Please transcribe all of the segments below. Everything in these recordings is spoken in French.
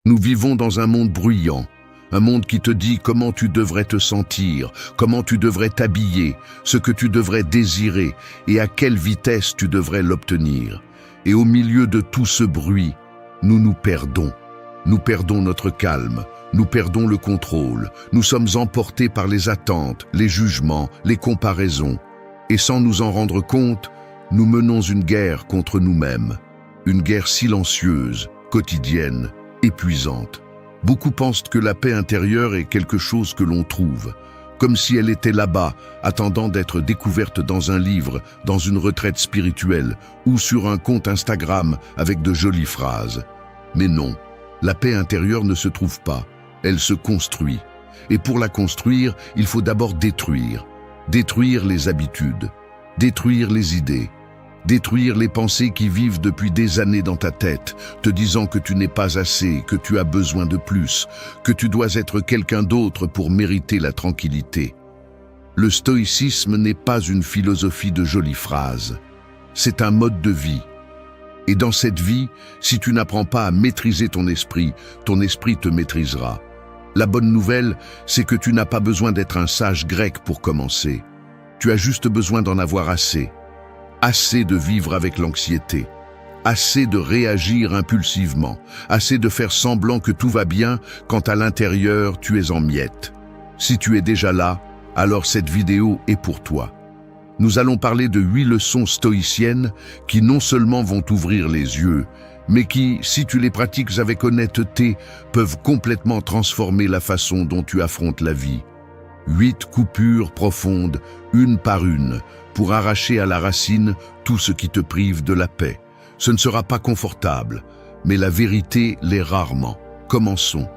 Nous vivons dans un monde bruyant, un monde qui te dit comment tu devrais te sentir, comment tu devrais t'habiller, ce que tu devrais désirer et à quelle vitesse tu devrais l'obtenir. Et au milieu de tout ce bruit, nous nous perdons. Nous perdons notre calme, nous perdons le contrôle, nous sommes emportés par les attentes, les jugements, les comparaisons. Et sans nous en rendre compte, nous menons une guerre contre nous-mêmes. Une guerre silencieuse, quotidienne, épuisante. Beaucoup pensent que la paix intérieure est quelque chose que l'on trouve, comme si elle était là-bas, attendant d'être découverte dans un livre, dans une retraite spirituelle ou sur un compte Instagram avec de jolies phrases. Mais non, la paix intérieure ne se trouve pas, elle se construit. Et pour la construire, il faut d'abord détruire les habitudes, détruire les idées, détruire les pensées qui vivent depuis des années dans ta tête, te disant que tu n'es pas assez, que tu as besoin de plus, que tu dois être quelqu'un d'autre pour mériter la tranquillité. Le stoïcisme n'est pas une philosophie de jolies phrases, c'est un mode de vie. Et dans cette vie, si tu n'apprends pas à maîtriser ton esprit te maîtrisera. La bonne nouvelle, c'est que tu n'as pas besoin d'être un sage grec pour commencer. Tu as juste besoin d'en avoir assez. Assez de vivre avec l'anxiété, assez de réagir impulsivement, assez de faire semblant que tout va bien quand à l'intérieur tu es en miettes. Si tu es déjà là, alors cette vidéo est pour toi. Nous allons parler de 8 leçons stoïciennes qui non seulement vont t'ouvrir les yeux, mais qui, si tu les pratiques avec honnêteté, peuvent complètement transformer la façon dont tu affrontes la vie. 8 coupures profondes, une par une, pour arracher à la racine tout ce qui te prive de la paix. Ce ne sera pas confortable, mais la vérité l'est rarement. Commençons.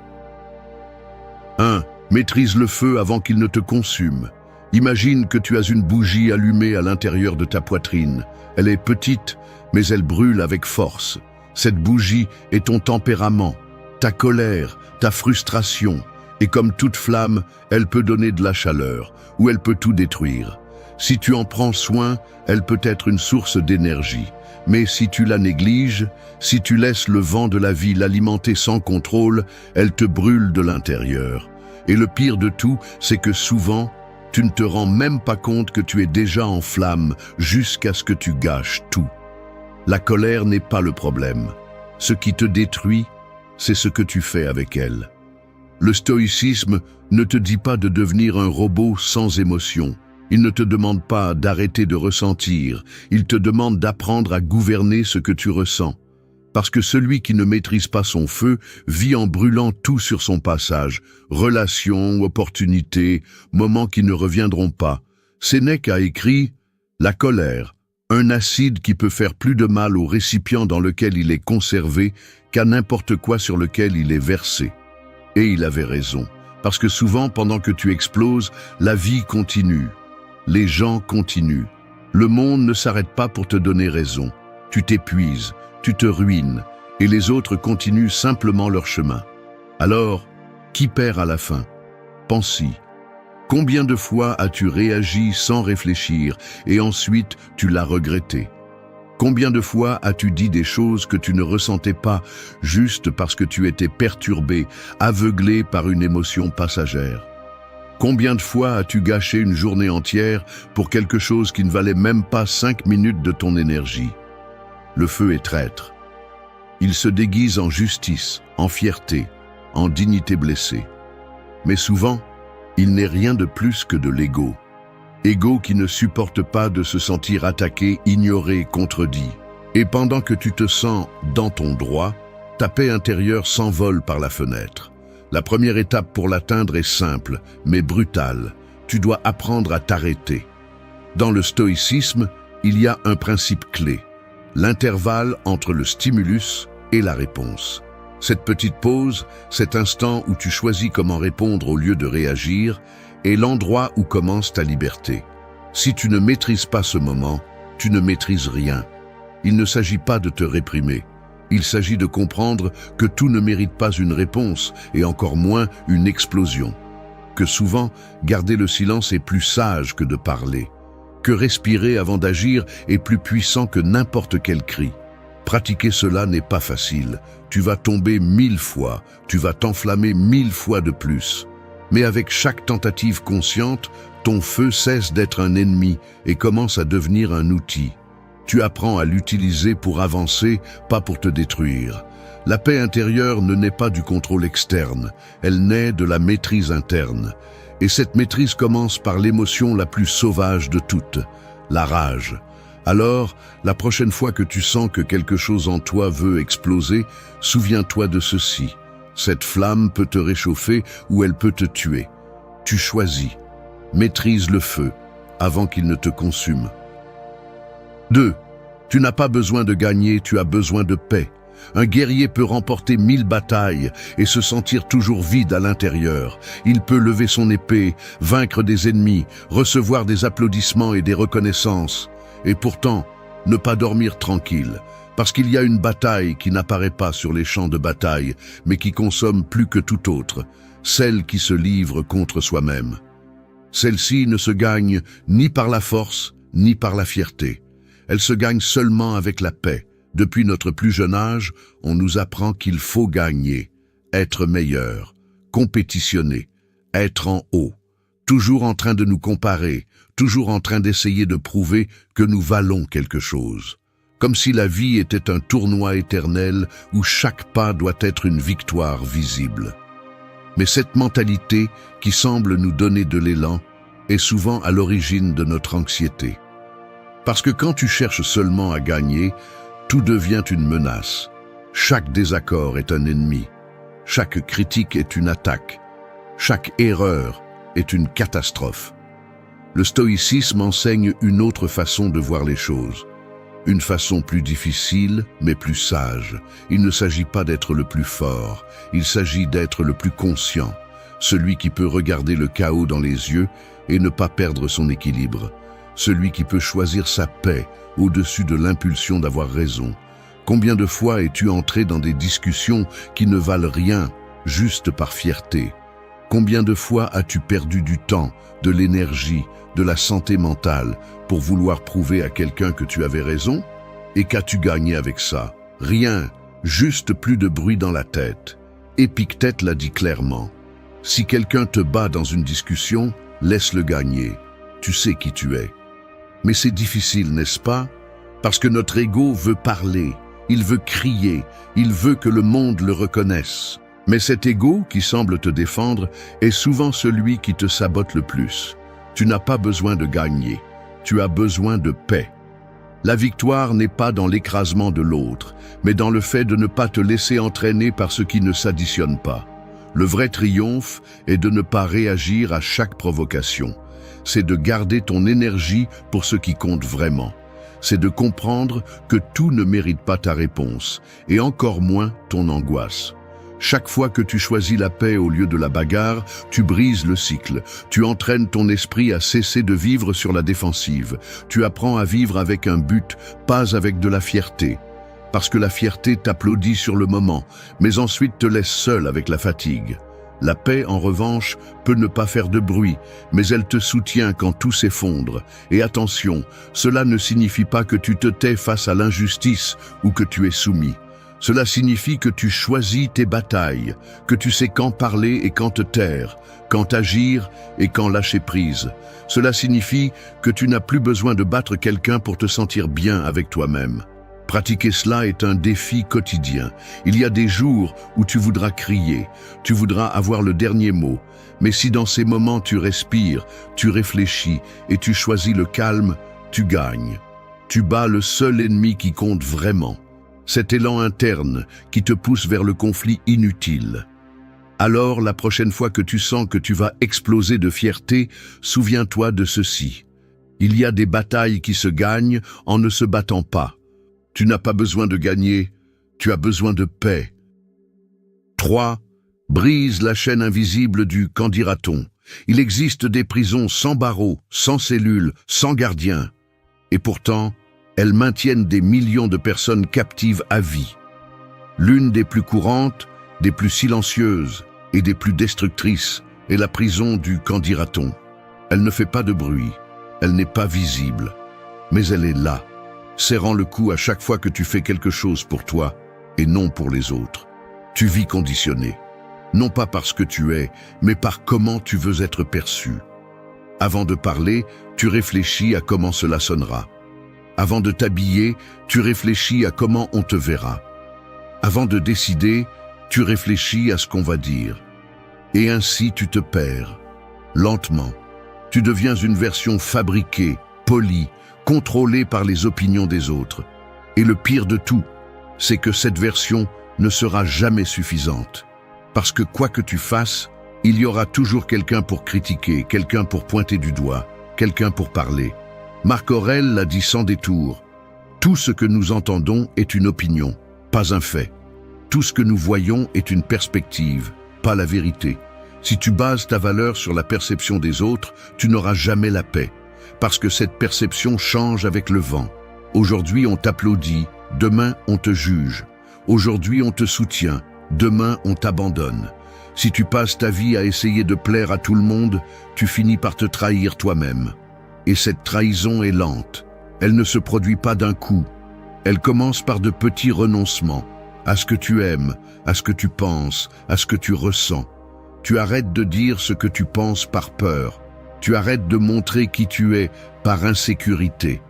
1. Maîtrise le feu avant qu'il ne te consume. Imagine que tu as une bougie allumée à l'intérieur de ta poitrine. Elle est petite, mais elle brûle avec force. Cette bougie est ton tempérament, ta colère, ta frustration. Et comme toute flamme, elle peut donner de la chaleur, ou elle peut tout détruire. Si tu en prends soin, elle peut être une source d'énergie. Mais si tu la négliges, si tu laisses le vent de la vie l'alimenter sans contrôle, elle te brûle de l'intérieur. Et le pire de tout, c'est que souvent, tu ne te rends même pas compte que tu es déjà en flamme jusqu'à ce que tu gâches tout. La colère n'est pas le problème. Ce qui te détruit, c'est ce que tu fais avec elle. Le stoïcisme ne te dit pas de devenir un robot sans émotion. Il ne te demande pas d'arrêter de ressentir, il te demande d'apprendre à gouverner ce que tu ressens. Parce que celui qui ne maîtrise pas son feu vit en brûlant tout sur son passage, relations, opportunités, moments qui ne reviendront pas. Sénèque a écrit « La colère, un acide qui peut faire plus de mal au récipient dans lequel il est conservé qu'à n'importe quoi sur lequel il est versé. » Et il avait raison, parce que souvent, pendant que tu exploses, la vie continue. Les gens continuent. Le monde ne s'arrête pas pour te donner raison. Tu t'épuises, tu te ruines, et les autres continuent simplement leur chemin. Alors, qui perd à la fin? Pense-y. Combien de fois as-tu réagi sans réfléchir, et ensuite tu l'as regretté? Combien de fois as-tu dit des choses que tu ne ressentais pas, juste parce que tu étais perturbé, aveuglé par une émotion passagère? Combien de fois as-tu gâché une journée entière pour quelque chose qui ne valait même pas 5 minutes de ton énergie? Le feu est traître. Il se déguise en justice, en fierté, en dignité blessée. Mais souvent, il n'est rien de plus que de l'ego. Ego qui ne supporte pas de se sentir attaqué, ignoré, contredit. Et pendant que tu te sens dans ton droit, ta paix intérieure s'envole par la fenêtre. La première étape pour l'atteindre est simple, mais brutale. Tu dois apprendre à t'arrêter. Dans le stoïcisme, il y a un principe clé, l'intervalle entre le stimulus et la réponse. Cette petite pause, cet instant où tu choisis comment répondre au lieu de réagir, est l'endroit où commence ta liberté. Si tu ne maîtrises pas ce moment, tu ne maîtrises rien. Il ne s'agit pas de te réprimer. Il s'agit de comprendre que tout ne mérite pas une réponse, et encore moins une explosion. Que souvent, garder le silence est plus sage que de parler. Que respirer avant d'agir est plus puissant que n'importe quel cri. Pratiquer cela n'est pas facile. Tu vas tomber 1000 fois, tu vas t'enflammer 1000 fois de plus. Mais avec chaque tentative consciente, ton feu cesse d'être un ennemi et commence à devenir un outil. Tu apprends à l'utiliser pour avancer, pas pour te détruire. La paix intérieure ne naît pas du contrôle externe, elle naît de la maîtrise interne. Et cette maîtrise commence par l'émotion la plus sauvage de toutes, la rage. Alors, la prochaine fois que tu sens que quelque chose en toi veut exploser, souviens-toi de ceci. Cette flamme peut te réchauffer ou elle peut te tuer. Tu choisis. Maîtrise le feu avant qu'il ne te consume. 2. Tu n'as pas besoin de gagner, tu as besoin de paix. Un guerrier peut remporter 1000 batailles et se sentir toujours vide à l'intérieur. Il peut lever son épée, vaincre des ennemis, recevoir des applaudissements et des reconnaissances. Et pourtant, ne pas dormir tranquille, parce qu'il y a une bataille qui n'apparaît pas sur les champs de bataille, mais qui consomme plus que tout autre, celle qui se livre contre soi-même. Celle-ci ne se gagne ni par la force, ni par la fierté. Elle se gagne seulement avec la paix. Depuis notre plus jeune âge, on nous apprend qu'il faut gagner, être meilleur, compétitionner, être en haut, toujours en train de nous comparer, toujours en train d'essayer de prouver que nous valons quelque chose. Comme si la vie était un tournoi éternel où chaque pas doit être une victoire visible. Mais cette mentalité, qui semble nous donner de l'élan, est souvent à l'origine de notre anxiété. Parce que quand tu cherches seulement à gagner, tout devient une menace. Chaque désaccord est un ennemi. Chaque critique est une attaque. Chaque erreur est une catastrophe. Le stoïcisme enseigne une autre façon de voir les choses. Une façon plus difficile, mais plus sage. Il ne s'agit pas d'être le plus fort, il s'agit d'être le plus conscient, celui qui peut regarder le chaos dans les yeux et ne pas perdre son équilibre, celui qui peut choisir sa paix au-dessus de l'impulsion d'avoir raison. Combien de fois es-tu entré dans des discussions qui ne valent rien, juste par fierté? Combien de fois as-tu perdu du temps, de l'énergie, de la santé mentale pour vouloir prouver à quelqu'un que tu avais raison? Et qu'as-tu gagné avec ça? Rien, juste plus de bruit dans la tête. Épictète l'a dit clairement. Si quelqu'un te bat dans une discussion, laisse-le gagner. Tu sais qui tu es. Mais c'est difficile, n'est-ce pas? Parce que notre ego veut parler, il veut crier, il veut que le monde le reconnaisse. Mais cet ego qui semble te défendre est souvent celui qui te sabote le plus. Tu n'as pas besoin de gagner, tu as besoin de paix. La victoire n'est pas dans l'écrasement de l'autre, mais dans le fait de ne pas te laisser entraîner par ce qui ne s'additionne pas. Le vrai triomphe est de ne pas réagir à chaque provocation. C'est de garder ton énergie pour ce qui compte vraiment. C'est de comprendre que tout ne mérite pas ta réponse, et encore moins ton angoisse. Chaque fois que tu choisis la paix au lieu de la bagarre, tu brises le cycle. Tu entraînes ton esprit à cesser de vivre sur la défensive. Tu apprends à vivre avec un but, pas avec de la fierté. Parce que la fierté t'applaudit sur le moment, mais ensuite te laisse seul avec la fatigue. La paix, en revanche, peut ne pas faire de bruit, mais elle te soutient quand tout s'effondre. Et attention, cela ne signifie pas que tu te tais face à l'injustice ou que tu es soumis. Cela signifie que tu choisis tes batailles, que tu sais quand parler et quand te taire, quand agir et quand lâcher prise. Cela signifie que tu n'as plus besoin de battre quelqu'un pour te sentir bien avec toi-même. Pratiquer cela est un défi quotidien. Il y a des jours où tu voudras crier, tu voudras avoir le dernier mot. Mais si dans ces moments tu respires, tu réfléchis et tu choisis le calme, tu gagnes. Tu bats le seul ennemi qui compte vraiment. Cet élan interne qui te pousse vers le conflit inutile. Alors, la prochaine fois que tu sens que tu vas exploser de fierté, souviens-toi de ceci. Il y a des batailles qui se gagnent en ne se battant pas. Tu n'as pas besoin de gagner, tu as besoin de paix. 3. Brise la chaîne invisible du « qu'en dira-t-on ». Il existe des prisons sans barreaux, sans cellules, sans gardiens. Et pourtant, elles maintiennent des millions de personnes captives à vie. L'une des plus courantes, des plus silencieuses et des plus destructrices est la prison du « qu'en dira-t-on ». Elle ne fait pas de bruit, elle n'est pas visible, mais elle est là. serrant le cou à chaque fois que tu fais quelque chose pour toi et non pour les autres. Tu vis conditionné, non pas parce que tu es, mais par comment tu veux être perçu. Avant de parler, tu réfléchis à comment cela sonnera. Avant de t'habiller, tu réfléchis à comment on te verra. Avant de décider, tu réfléchis à ce qu'on va dire. Et ainsi tu te perds. Lentement, tu deviens une version fabriquée, polie, contrôlée par les opinions des autres. Et le pire de tout, c'est que cette version ne sera jamais suffisante. Parce que quoi que tu fasses, il y aura toujours quelqu'un pour critiquer, quelqu'un pour pointer du doigt, quelqu'un pour parler. Marc Aurèle l'a dit sans détour. Tout ce que nous entendons est une opinion, pas un fait. Tout ce que nous voyons est une perspective, pas la vérité. Si tu bases ta valeur sur la perception des autres, tu n'auras jamais la paix. Parce que cette perception change avec le vent. Aujourd'hui, on t'applaudit, demain, on te juge. Aujourd'hui, on te soutient, demain, on t'abandonne. Si tu passes ta vie à essayer de plaire à tout le monde, tu finis par te trahir toi-même. Et cette trahison est lente. Elle ne se produit pas d'un coup. Elle commence par de petits renoncements, à ce que tu aimes, à ce que tu penses, à ce que tu ressens. Tu arrêtes de dire ce que tu penses par peur. Tu arrêtes de montrer qui tu es par insécurité.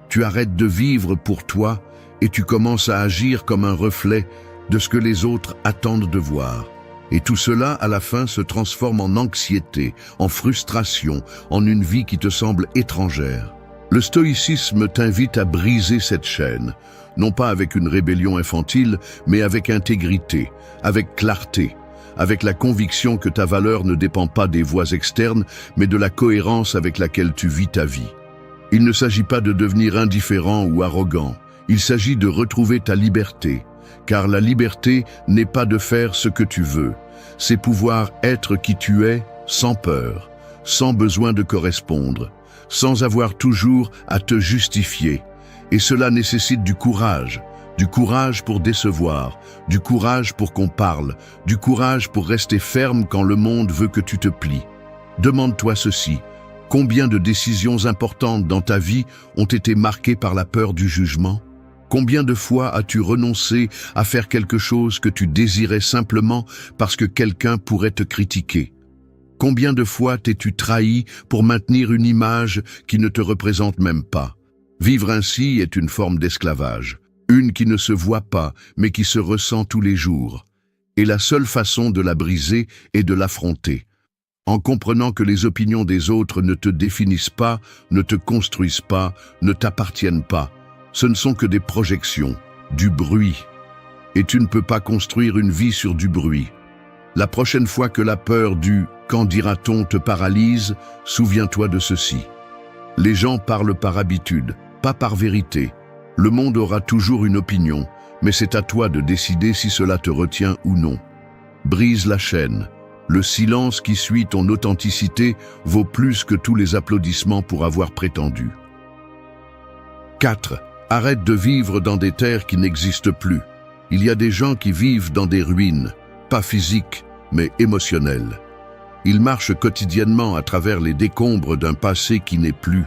Tu arrêtes de vivre pour toi et tu commences à agir comme un reflet de ce que les autres attendent de voir. Et tout cela, à la fin, se transforme en anxiété, en frustration, en une vie qui te semble étrangère. Le stoïcisme t'invite à briser cette chaîne, non pas avec une rébellion infantile, mais avec intégrité, avec clarté, avec la conviction que ta valeur ne dépend pas des voies externes, mais de la cohérence avec laquelle tu vis ta vie. Il ne s'agit pas de devenir indifférent ou arrogant, il s'agit de retrouver ta liberté. Car la liberté n'est pas de faire ce que tu veux, c'est pouvoir être qui tu es sans peur, sans besoin de correspondre, sans avoir toujours à te justifier. Et cela nécessite du courage pour décevoir, du courage pour qu'on parle, du courage pour rester ferme quand le monde veut que tu te plies. Demande-toi ceci, combien de décisions importantes dans ta vie ont été marquées par la peur du jugement ? Combien de fois as-tu renoncé à faire quelque chose que tu désirais simplement parce que quelqu'un pourrait te critiquer? Combien de fois t'es-tu trahi pour maintenir une image qui ne te représente même pas? Vivre ainsi est une forme d'esclavage, une qui ne se voit pas mais qui se ressent tous les jours. Et la seule façon de la briser est de l'affronter. En comprenant que les opinions des autres ne te définissent pas, ne te construisent pas, ne t'appartiennent pas. Ce ne sont que des projections, du bruit. Et tu ne peux pas construire une vie sur du bruit. La prochaine fois que la peur du « qu'en dira-t-on » te paralyse, souviens-toi de ceci. Les gens parlent par habitude, pas par vérité. Le monde aura toujours une opinion, mais c'est à toi de décider si cela te retient ou non. Brise la chaîne. Le silence qui suit ton authenticité vaut plus que tous les applaudissements pour avoir prétendu. 4. Arrête de vivre dans des terres qui n'existent plus. Il y a des gens qui vivent dans des ruines, pas physiques, mais émotionnelles. Ils marchent quotidiennement à travers les décombres d'un passé qui n'est plus,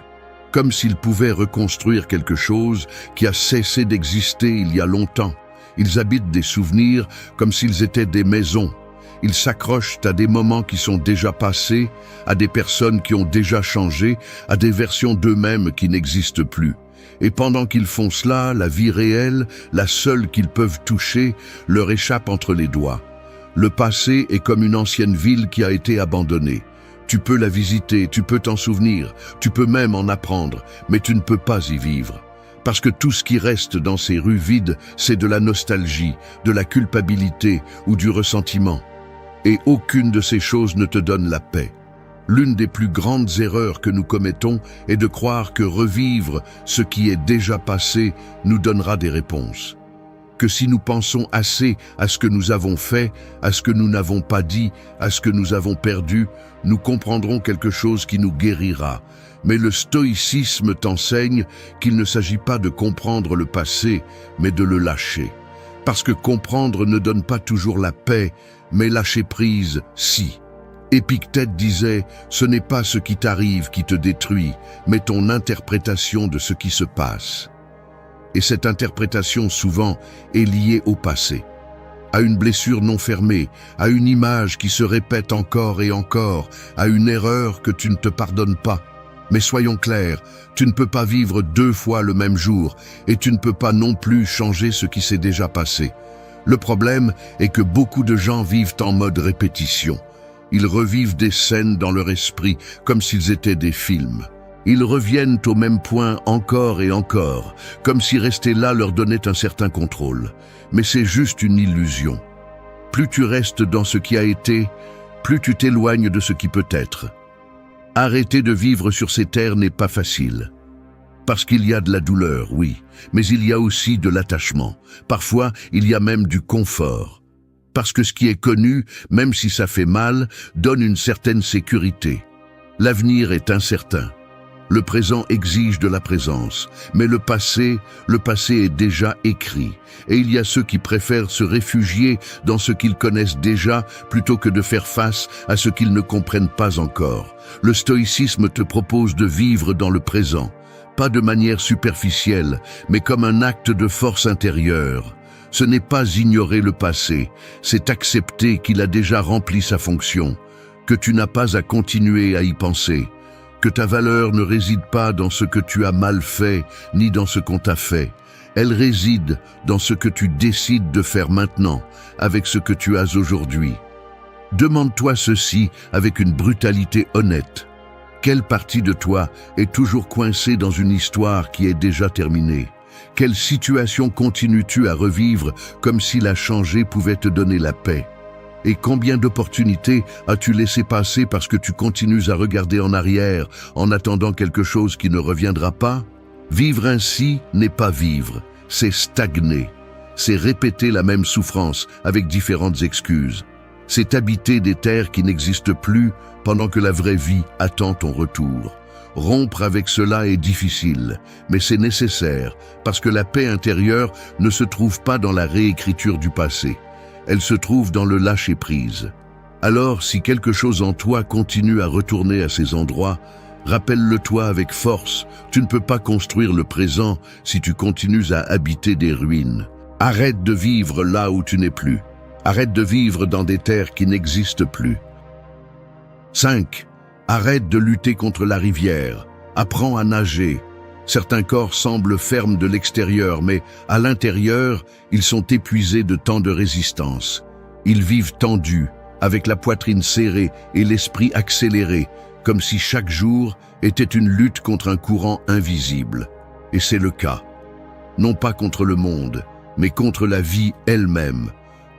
comme s'ils pouvaient reconstruire quelque chose qui a cessé d'exister il y a longtemps. Ils habitent des souvenirs comme s'ils étaient des maisons. Ils s'accrochent à des moments qui sont déjà passés, à des personnes qui ont déjà changé, à des versions d'eux-mêmes qui n'existent plus. Et pendant qu'ils font cela, la vie réelle, la seule qu'ils peuvent toucher, leur échappe entre les doigts. Le passé est comme une ancienne ville qui a été abandonnée. Tu peux la visiter, tu peux t'en souvenir, tu peux même en apprendre, mais tu ne peux pas y vivre. Parce que tout ce qui reste dans ces rues vides, c'est de la nostalgie, de la culpabilité ou du ressentiment. Et aucune de ces choses ne te donne la paix. L'une des plus grandes erreurs que nous commettons est de croire que revivre ce qui est déjà passé nous donnera des réponses. Que si nous pensons assez à ce que nous avons fait, à ce que nous n'avons pas dit, à ce que nous avons perdu, nous comprendrons quelque chose qui nous guérira. Mais le stoïcisme t'enseigne qu'il ne s'agit pas de comprendre le passé, mais de le lâcher. Parce que comprendre ne donne pas toujours la paix, mais lâcher prise, si. Épictète disait « Ce n'est pas ce qui t'arrive qui te détruit, mais ton interprétation de ce qui se passe. » Et cette interprétation souvent est liée au passé, à une blessure non fermée, à une image qui se répète encore et encore, à une erreur que tu ne te pardonnes pas. Mais soyons clairs, tu ne peux pas vivre 2 fois le même jour et tu ne peux pas non plus changer ce qui s'est déjà passé. Le problème est que beaucoup de gens vivent en mode répétition. Ils revivent des scènes dans leur esprit comme s'ils étaient des films. Ils reviennent au même point encore et encore, comme si rester là leur donnait un certain contrôle. Mais c'est juste une illusion. Plus tu restes dans ce qui a été, plus tu t'éloignes de ce qui peut être. Arrêter de vivre sur ces terres n'est pas facile. Parce qu'il y a de la douleur, oui, mais il y a aussi de l'attachement. Parfois, il y a même du confort. Parce que ce qui est connu, même si ça fait mal, donne une certaine sécurité. L'avenir est incertain. Le présent exige de la présence, mais le passé est déjà écrit. Et il y a ceux qui préfèrent se réfugier dans ce qu'ils connaissent déjà plutôt que de faire face à ce qu'ils ne comprennent pas encore. Le stoïcisme te propose de vivre dans le présent, pas de manière superficielle, mais comme un acte de force intérieure. Ce n'est pas ignorer le passé, c'est accepter qu'il a déjà rempli sa fonction, que tu n'as pas à continuer à y penser, que ta valeur ne réside pas dans ce que tu as mal fait, ni dans ce qu'on t'a fait. Elle réside dans ce que tu décides de faire maintenant, avec ce que tu as aujourd'hui. Demande-toi ceci avec une brutalité honnête. Quelle partie de toi est toujours coincée dans une histoire qui est déjà terminée? Quelle situation continues-tu à revivre comme si la changer pouvait te donner la paix? Et combien d'opportunités as-tu laissé passer parce que tu continues à regarder en arrière en attendant quelque chose qui ne reviendra pas? Vivre ainsi n'est pas vivre, c'est stagner. C'est répéter la même souffrance avec différentes excuses. C'est habiter des terres qui n'existent plus pendant que la vraie vie attend ton retour. Rompre avec cela est difficile, mais c'est nécessaire parce que la paix intérieure ne se trouve pas dans la réécriture du passé. Elle se trouve dans le lâcher-prise. Alors, si quelque chose en toi continue à retourner à ces endroits, rappelle-le-toi avec force, tu ne peux pas construire le présent si tu continues à habiter des ruines. Arrête de vivre là où tu n'es plus. Arrête de vivre dans des terres qui n'existent plus. 5. Arrête de lutter contre la rivière. Apprends à nager. Certains corps semblent fermes de l'extérieur, mais à l'intérieur, ils sont épuisés de tant de résistance. Ils vivent tendus, avec la poitrine serrée et l'esprit accéléré, comme si chaque jour était une lutte contre un courant invisible. Et c'est le cas. Non pas contre le monde, mais contre la vie elle-même,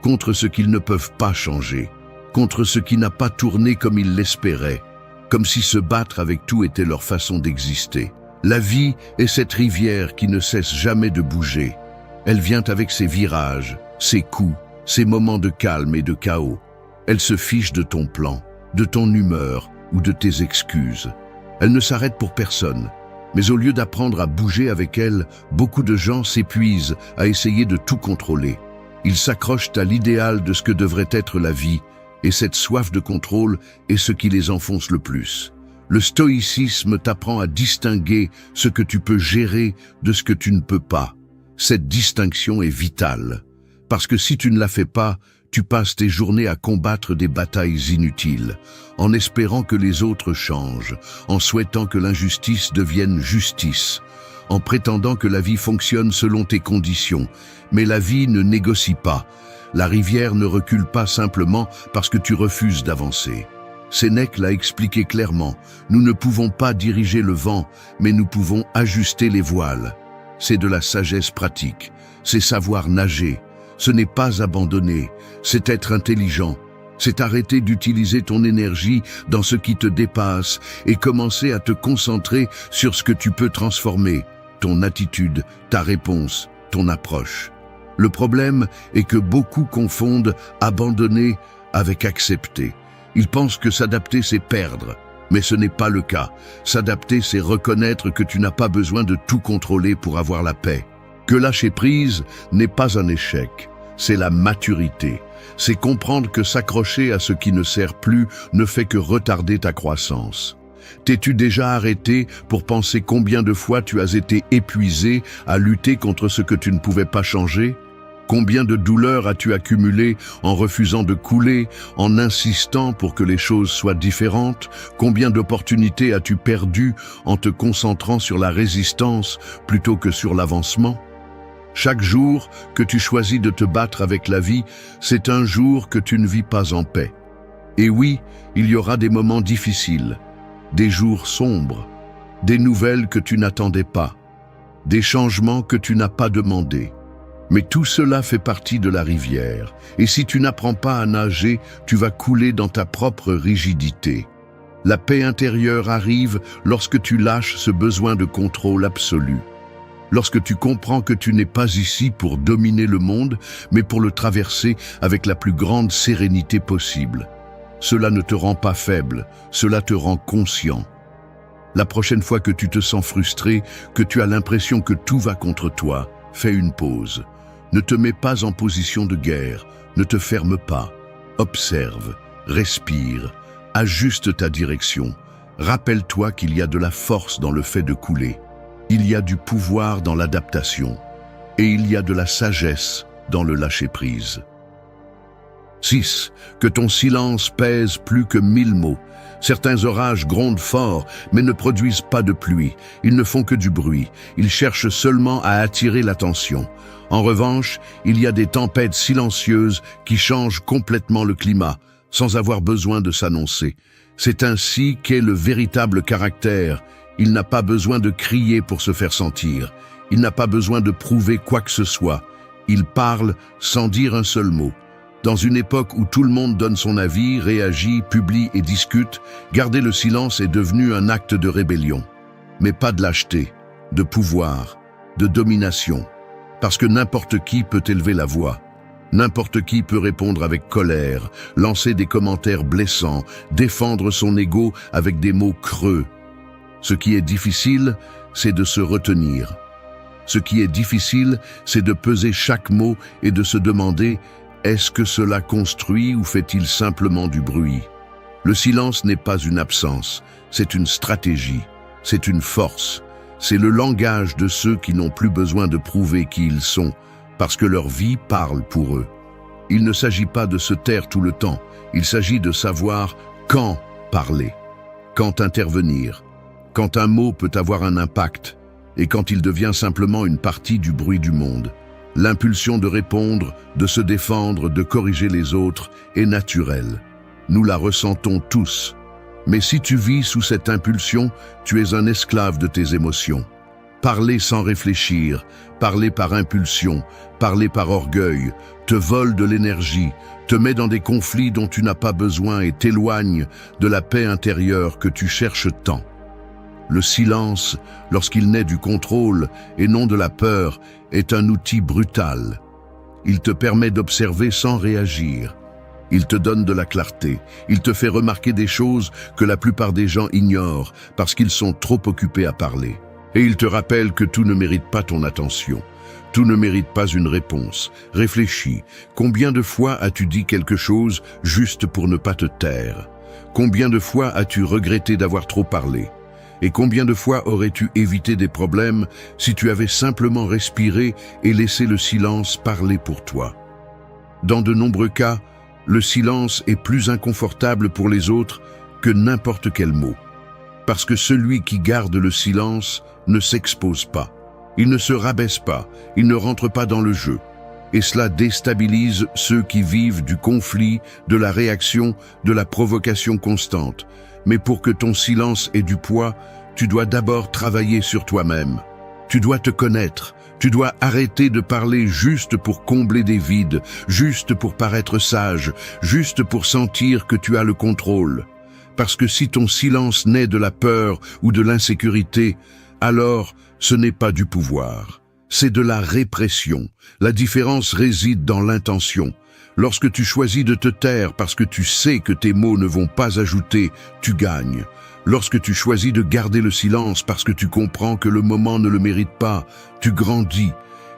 contre ce qu'ils ne peuvent pas changer, contre ce qui n'a pas tourné comme ils l'espéraient, comme si se battre avec tout était leur façon d'exister. La vie est cette rivière qui ne cesse jamais de bouger. Elle vient avec ses virages, ses coups, ses moments de calme et de chaos. Elle se fiche de ton plan, de ton humeur ou de tes excuses. Elle ne s'arrête pour personne. Mais au lieu d'apprendre à bouger avec elle, beaucoup de gens s'épuisent à essayer de tout contrôler. Ils s'accrochent à l'idéal de ce que devrait être la vie, et cette soif de contrôle est ce qui les enfonce le plus. Le stoïcisme t'apprend à distinguer ce que tu peux gérer de ce que tu ne peux pas. Cette distinction est vitale, parce que si tu ne la fais pas, tu passes tes journées à combattre des batailles inutiles, en espérant que les autres changent, en souhaitant que l'injustice devienne justice, en prétendant que la vie fonctionne selon tes conditions. Mais la vie ne négocie pas. La rivière ne recule pas simplement parce que tu refuses d'avancer. Sénèque l'a expliqué clairement, nous ne pouvons pas diriger le vent, mais nous pouvons ajuster les voiles. C'est de la sagesse pratique, c'est savoir nager. Ce n'est pas abandonner, c'est être intelligent. C'est arrêter d'utiliser ton énergie dans ce qui te dépasse et commencer à te concentrer sur ce que tu peux transformer, ton attitude, ta réponse, ton approche. Le problème est que beaucoup confondent abandonner avec accepter. Ils pensent que s'adapter, c'est perdre. Mais ce n'est pas le cas. S'adapter, c'est reconnaître que tu n'as pas besoin de tout contrôler pour avoir la paix. Que lâcher prise n'est pas un échec, c'est la maturité. C'est comprendre que s'accrocher à ce qui ne sert plus ne fait que retarder ta croissance. T'es-tu déjà arrêté pour penser combien de fois tu as été épuisé à lutter contre ce que tu ne pouvais pas changer? Combien de douleurs as-tu accumulé en refusant de couler, en insistant pour que les choses soient différentes? Combien d'opportunités as-tu perdues en te concentrant sur la résistance plutôt que sur l'avancement? Chaque jour que tu choisis de te battre avec la vie, c'est un jour que tu ne vis pas en paix. Et oui, il y aura des moments difficiles, des jours sombres, des nouvelles que tu n'attendais pas, des changements que tu n'as pas demandés. Mais tout cela fait partie de la rivière, et si tu n'apprends pas à nager, tu vas couler dans ta propre rigidité. La paix intérieure arrive lorsque tu lâches ce besoin de contrôle absolu. Lorsque tu comprends que tu n'es pas ici pour dominer le monde, mais pour le traverser avec la plus grande sérénité possible. Cela ne te rend pas faible, cela te rend conscient. La prochaine fois que tu te sens frustré, que tu as l'impression que tout va contre toi, fais une pause. Ne te mets pas en position de guerre, ne te ferme pas. Observe, respire, ajuste ta direction. Rappelle-toi qu'il y a de la force dans le fait de couler. Il y a du pouvoir dans l'adaptation. Et il y a de la sagesse dans le lâcher-prise. 6. Que ton silence pèse plus que 1000 mots. Certains orages grondent fort, mais ne produisent pas de pluie. Ils ne font que du bruit. Ils cherchent seulement à attirer l'attention. En revanche, il y a des tempêtes silencieuses qui changent complètement le climat, sans avoir besoin de s'annoncer. C'est ainsi qu'est le véritable caractère. Il n'a pas besoin de crier pour se faire sentir. Il n'a pas besoin de prouver quoi que ce soit. Il parle sans dire un seul mot. Dans une époque où tout le monde donne son avis, réagit, publie et discute, garder le silence est devenu un acte de rébellion. Mais pas de lâcheté, de pouvoir, de domination. Parce que n'importe qui peut élever la voix. N'importe qui peut répondre avec colère, lancer des commentaires blessants, défendre son ego avec des mots creux. Ce qui est difficile, c'est de se retenir. Ce qui est difficile, c'est de peser chaque mot et de se demander « Est-ce que cela construit ou fait-il simplement du bruit ?» Le silence n'est pas une absence, c'est une stratégie, c'est une force. C'est le langage de ceux qui n'ont plus besoin de prouver qui ils sont, parce que leur vie parle pour eux. Il ne s'agit pas de se taire tout le temps, il s'agit de savoir quand parler, quand intervenir, quand un mot peut avoir un impact, et quand il devient simplement une partie du bruit du monde. L'impulsion de répondre, de se défendre, de corriger les autres est naturelle. Nous la ressentons tous. Mais si tu vis sous cette impulsion, tu es un esclave de tes émotions. Parler sans réfléchir, parler par impulsion, parler par orgueil, te vole de l'énergie, te met dans des conflits dont tu n'as pas besoin et t'éloigne de la paix intérieure que tu cherches tant. Le silence, lorsqu'il naît du contrôle et non de la peur, est un outil brutal. Il te permet d'observer sans réagir. Il te donne de la clarté. Il te fait remarquer des choses que la plupart des gens ignorent parce qu'ils sont trop occupés à parler. Et il te rappelle que tout ne mérite pas ton attention. Tout ne mérite pas une réponse. Réfléchis. Combien de fois as-tu dit quelque chose juste pour ne pas te taire? Combien de fois as-tu regretté d'avoir trop parlé? Et combien de fois aurais-tu évité des problèmes si tu avais simplement respiré et laissé le silence parler pour toi? Dans de nombreux cas, le silence est plus inconfortable pour les autres que n'importe quel mot. Parce que celui qui garde le silence ne s'expose pas. Il ne se rabaisse pas, il ne rentre pas dans le jeu. Et cela déstabilise ceux qui vivent du conflit, de la réaction, de la provocation constante. Mais pour que ton silence ait du poids, tu dois d'abord travailler sur toi-même. Tu dois te connaître. Tu dois arrêter de parler juste pour combler des vides, juste pour paraître sage, juste pour sentir que tu as le contrôle. Parce que si ton silence naît de la peur ou de l'insécurité, alors ce n'est pas du pouvoir. C'est de la répression. La différence réside dans l'intention. Lorsque tu choisis de te taire parce que tu sais que tes mots ne vont pas ajouter, tu gagnes. Lorsque tu choisis de garder le silence parce que tu comprends que le moment ne le mérite pas, tu grandis.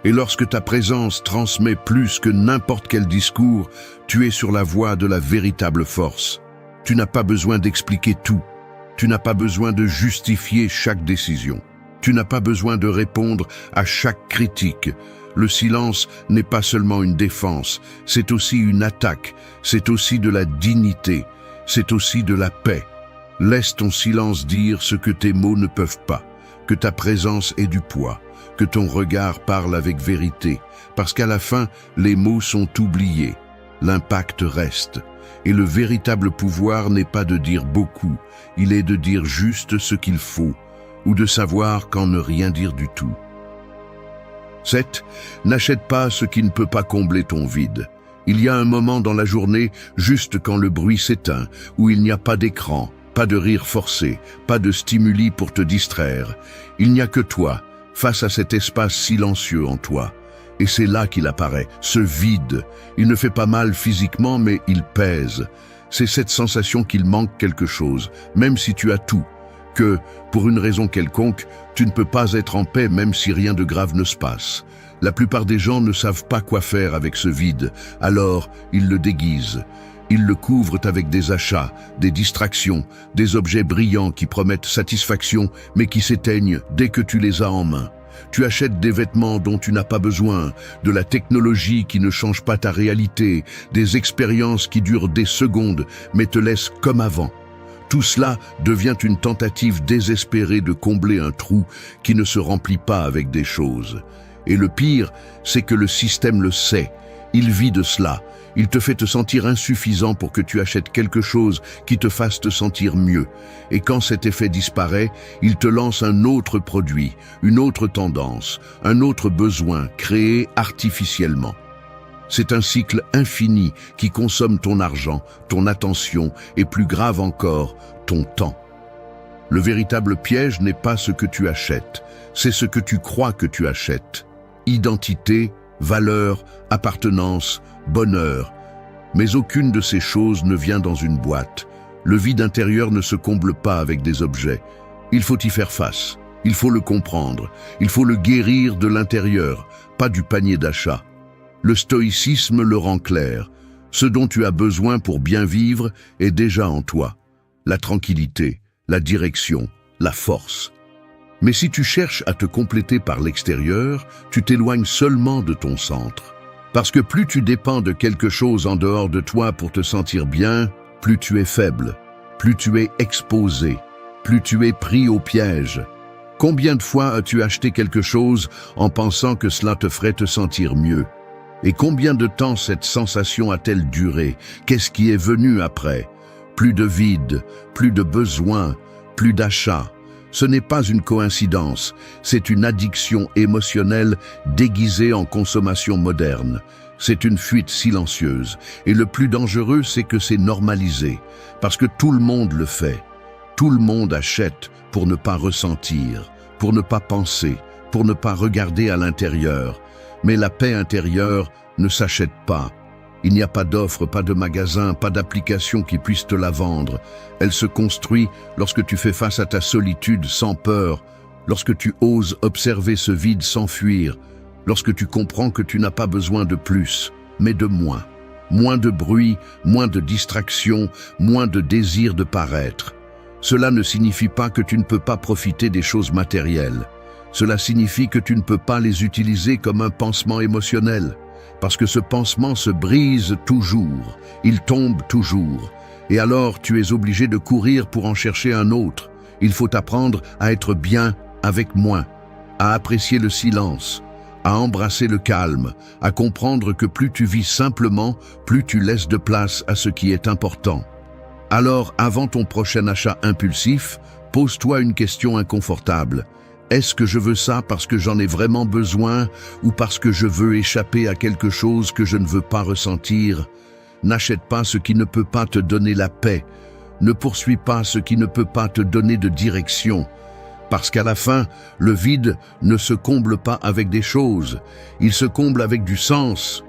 Et lorsque ta présence transmet plus que n'importe quel discours, tu es sur la voie de la véritable force. Tu n'as pas besoin d'expliquer tout. Tu n'as pas besoin de justifier chaque décision. Tu n'as pas besoin de répondre à chaque critique. Le silence n'est pas seulement une défense, c'est aussi une attaque, c'est aussi de la dignité, c'est aussi de la paix. Laisse ton silence dire ce que tes mots ne peuvent pas, que ta présence ait du poids, que ton regard parle avec vérité, parce qu'à la fin, les mots sont oubliés, l'impact reste. Et le véritable pouvoir n'est pas de dire beaucoup, il est de dire juste ce qu'il faut, ou de savoir quand ne rien dire du tout. 7. N'achète pas ce qui ne peut pas combler ton vide. Il y a un moment dans la journée, juste quand le bruit s'éteint, où il n'y a pas d'écran, pas de rire forcé, pas de stimuli pour te distraire. Il n'y a que toi, face à cet espace silencieux en toi. Et c'est là qu'il apparaît, ce vide. Il ne fait pas mal physiquement, mais il pèse. C'est cette sensation qu'il manque quelque chose, même si tu as tout. Que, pour une raison quelconque, tu ne peux pas être en paix même si rien de grave ne se passe. La plupart des gens ne savent pas quoi faire avec ce vide, alors ils le déguisent. Ils le couvrent avec des achats, des distractions, des objets brillants qui promettent satisfaction mais qui s'éteignent dès que tu les as en main. Tu achètes des vêtements dont tu n'as pas besoin, de la technologie qui ne change pas ta réalité, des expériences qui durent des secondes mais te laissent comme avant. Tout cela devient une tentative désespérée de combler un trou qui ne se remplit pas avec des choses. Et le pire, c'est que le système le sait. Il vit de cela. Il te fait te sentir insuffisant pour que tu achètes quelque chose qui te fasse te sentir mieux. Et quand cet effet disparaît, il te lance un autre produit, une autre tendance, un autre besoin créé artificiellement. C'est un cycle infini qui consomme ton argent, ton attention et plus grave encore, ton temps. Le véritable piège n'est pas ce que tu achètes, c'est ce que tu crois que tu achètes. Identité, valeur, appartenance, bonheur. Mais aucune de ces choses ne vient dans une boîte. Le vide intérieur ne se comble pas avec des objets. Il faut y faire face, il faut le comprendre, il faut le guérir de l'intérieur, pas du panier d'achat. Le stoïcisme le rend clair. Ce dont tu as besoin pour bien vivre est déjà en toi. La tranquillité, la direction, la force. Mais si tu cherches à te compléter par l'extérieur, tu t'éloignes seulement de ton centre. Parce que plus tu dépends de quelque chose en dehors de toi pour te sentir bien, plus tu es faible, plus tu es exposé, plus tu es pris au piège. Combien de fois as-tu acheté quelque chose en pensant que cela te ferait te sentir mieux ? Et combien de temps cette sensation a-t-elle duré? Qu'est-ce qui est venu après? Plus de vide, plus de besoin, plus d'achat. Ce n'est pas une coïncidence, c'est une addiction émotionnelle déguisée en consommation moderne. C'est une fuite silencieuse. Et le plus dangereux, c'est que c'est normalisé, parce que tout le monde le fait. Tout le monde achète pour ne pas ressentir, pour ne pas penser, pour ne pas regarder à l'intérieur. Mais la paix intérieure ne s'achète pas. Il n'y a pas d'offre, pas de magasin, pas d'application qui puisse te la vendre. Elle se construit lorsque tu fais face à ta solitude sans peur, lorsque tu oses observer ce vide sans fuir, lorsque tu comprends que tu n'as pas besoin de plus, mais de moins. Moins de bruit, moins de distraction, moins de désir de paraître. Cela ne signifie pas que tu ne peux pas profiter des choses matérielles. Cela signifie que tu ne peux pas les utiliser comme un pansement émotionnel, parce que ce pansement se brise toujours, il tombe toujours, et alors tu es obligé de courir pour en chercher un autre. Il faut apprendre à être bien avec moins, à apprécier le silence, à embrasser le calme, à comprendre que plus tu vis simplement, plus tu laisses de place à ce qui est important. Alors, avant ton prochain achat impulsif, pose-toi une question inconfortable. Est-ce que je veux ça parce que j'en ai vraiment besoin ou parce que je veux échapper à quelque chose que je ne veux pas ressentir? N'achète pas ce qui ne peut pas te donner la paix. Ne poursuis pas ce qui ne peut pas te donner de direction. Parce qu'à la fin, le vide ne se comble pas avec des choses. Il se comble avec du sens.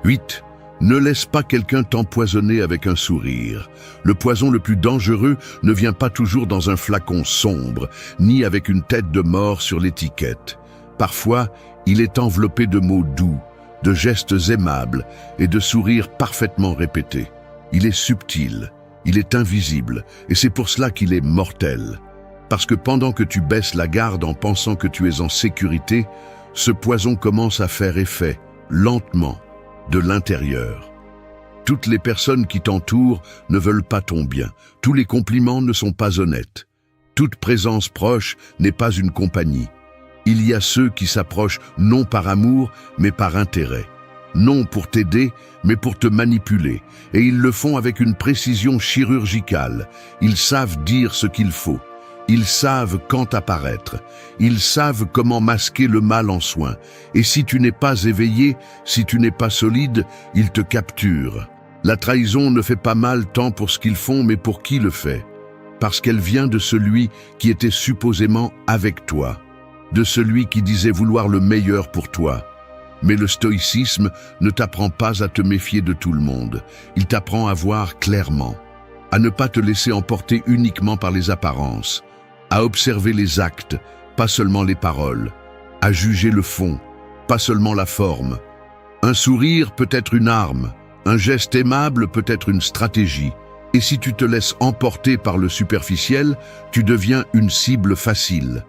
8. Ne laisse pas quelqu'un t'empoisonner avec un sourire. Le poison le plus dangereux ne vient pas toujours dans un flacon sombre, ni avec une tête de mort sur l'étiquette. Parfois, il est enveloppé de mots doux, de gestes aimables et de sourires parfaitement répétés. Il est subtil, Il est invisible, et c'est pour cela qu'il est mortel. Parce que pendant que tu baisses la garde en pensant que tu es en sécurité, ce poison commence à faire effet, lentement, de l'intérieur. Toutes les personnes qui t'entourent ne veulent pas ton bien. Tous les compliments ne sont pas honnêtes. Toute présence proche n'est pas une compagnie. Il y a ceux qui s'approchent non par amour, mais par intérêt. Non pour t'aider, mais pour te manipuler. Et ils le font avec une précision chirurgicale. Ils savent dire ce qu'il faut. Ils savent quand apparaître. Ils savent comment masquer le mal en soin. Et si tu n'es pas éveillé, si tu n'es pas solide, ils te capturent. La trahison ne fait pas mal tant pour ce qu'ils font, mais pour qui le fait. Parce qu'elle vient de celui qui était supposément avec toi. De celui qui disait vouloir le meilleur pour toi. Mais le stoïcisme ne t'apprend pas à te méfier de tout le monde. Il t'apprend à voir clairement, à ne pas te laisser emporter uniquement par les apparences, à observer les actes, pas seulement les paroles, à juger le fond, pas seulement la forme. Un sourire peut être une arme, un geste aimable peut être une stratégie. Et si tu te laisses emporter par le superficiel, tu deviens une cible facile.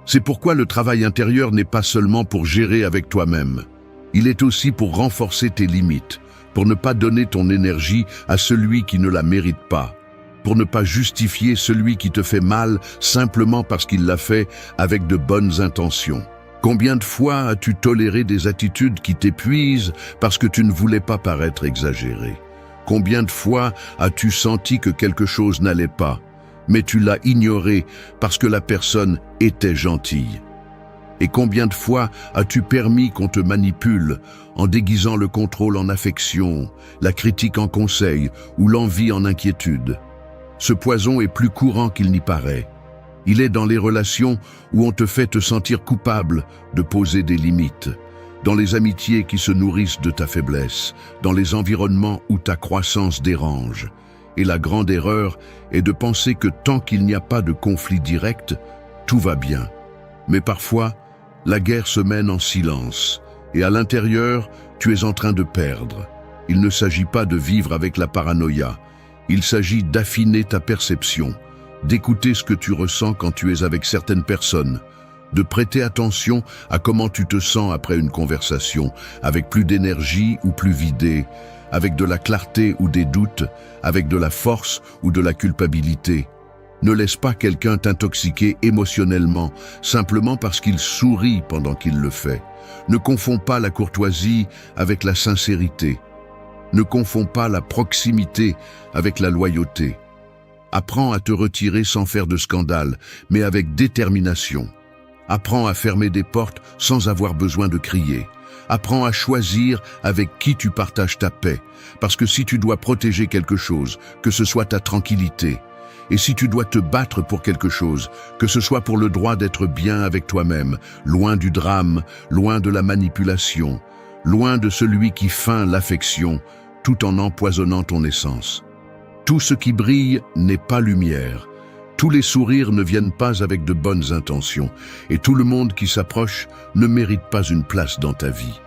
C'est pourquoi le travail intérieur n'est pas seulement pour gérer avec toi-même. Il est aussi pour renforcer tes limites, pour ne pas donner ton énergie à celui qui ne la mérite pas, pour ne pas justifier celui qui te fait mal simplement parce qu'il l'a fait avec de bonnes intentions. Combien de fois as-tu toléré des attitudes qui t'épuisent parce que tu ne voulais pas paraître exagéré? Combien de fois as-tu senti que quelque chose n'allait pas, mais tu l'as ignoré parce que la personne était gentille? Et combien de fois as-tu permis qu'on te manipule en déguisant le contrôle en affection, la critique en conseil ou l'envie en inquiétude? Ce poison est plus courant qu'il n'y paraît. Il est dans les relations où on te fait te sentir coupable de poser des limites, dans les amitiés qui se nourrissent de ta faiblesse, dans les environnements où ta croissance dérange. Et la grande erreur est de penser que tant qu'il n'y a pas de conflit direct, tout va bien. Mais parfois, la guerre se mène en silence, et à l'intérieur, tu es en train de perdre. Il ne s'agit pas de vivre avec la paranoïa, il s'agit d'affiner ta perception, d'écouter ce que tu ressens quand tu es avec certaines personnes, de prêter attention à comment tu te sens après une conversation, avec plus d'énergie ou plus vidé, avec de la clarté ou des doutes, avec de la force ou de la culpabilité. Ne laisse pas quelqu'un t'intoxiquer émotionnellement, simplement parce qu'il sourit pendant qu'il le fait. Ne confonds pas la courtoisie avec la sincérité. Ne confonds pas la proximité avec la loyauté. Apprends à te retirer sans faire de scandale, mais avec détermination. Apprends à fermer des portes sans avoir besoin de crier. Apprends à choisir avec qui tu partages ta paix, parce que si tu dois protéger quelque chose, que ce soit ta tranquillité, et si tu dois te battre pour quelque chose, que ce soit pour le droit d'être bien avec toi-même, loin du drame, loin de la manipulation, loin de celui qui feint l'affection, tout en empoisonnant ton essence. Tout ce qui brille n'est pas lumière. Tous les sourires ne viennent pas avec de bonnes intentions, et tout le monde qui s'approche ne mérite pas une place dans ta vie.